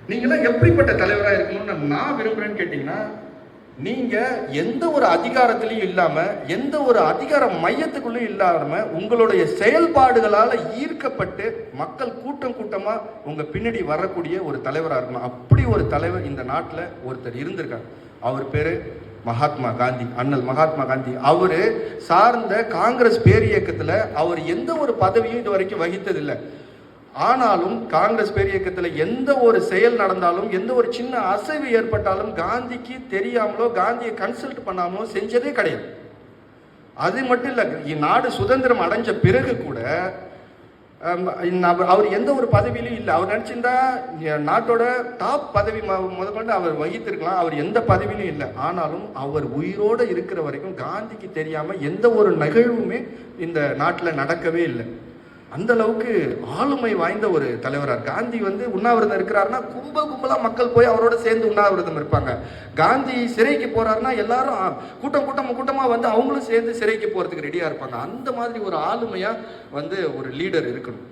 நீங்களாம் எப்படிப்பட்ட தலைவராக இருக்கணும்னு நான் விரும்புகிறேன்னு கேட்டிங்கன்னா, நீங்கள் எந்த ஒரு அதிகாரத்திலையும் இல்லாமல், எந்த ஒரு அதிகார மையத்துக்குள்ளேயும் இல்லாமல், உங்களுடைய செயல்பாடுகளால் ஈர்க்கப்பட்டு மக்கள் கூட்டம் கூட்டமாக உங்கள் பின்னாடி வரக்கூடிய ஒரு தலைவராக இருக்கணும். அப்படி ஒரு தலைவர் இந்த நாட்டில் ஒருத்தர் இருந்திருக்கார். அவர் பேர் மகாத்மா காந்தி, அண்ணல் மகாத்மா காந்தி. அவர் சார்ந்த காங்கிரஸ் பேரியக்கத்தில் அவர் எந்த ஒரு பதவியும் இது வரைக்கும் வகித்ததில்லை. ஆனாலும் காங்கிரஸ் பேரியக்கத்தில் எந்த ஒரு செயல் நடந்தாலும், எந்த ஒரு சின்ன அசைவு ஏற்பட்டாலும் காந்திக்கு தெரியாமலோ காந்தியை கன்சல்ட் பண்ணாமலோ செஞ்சதே கிடையாது. அது மட்டும் இல்லை, நாடு சுதந்திரம் அடைஞ்ச பிறகு கூட அவர் எந்த ஒரு பதவியிலும் இல்லை. அவர் நினச்சிருந்தா நாட்டோட டாப் பதவி முதற்கொண்டு அவர் வகித்திருக்கலாம். அவர் எந்த பதவியிலும் இல்லை. ஆனாலும் அவர் உயிரோடு இருக்கிற வரைக்கும் காந்திக்கு தெரியாமல் எந்த ஒரு நிகழ்வுமே இந்த நாட்டில் நடக்கவே இல்லை. அந்த அளவுக்கு ஆளுமை வாய்ந்த ஒரு தலைவரார் காந்தி. உண்ணாவிரதம் இருக்கிறாருன்னா கும்பலாக மக்கள் போய் அவரோட சேர்ந்து உண்ணாவிரதம் இருப்பாங்க. காந்தி சிறைக்கு போறாருன்னா எல்லாரும் கூட்டமாக அவங்களும் சேர்ந்து சிறைக்கு போறதுக்கு ரெடியா இருப்பாங்க. அந்த மாதிரி ஒரு ஆளுமையா ஒரு லீடர் இருக்கணும்.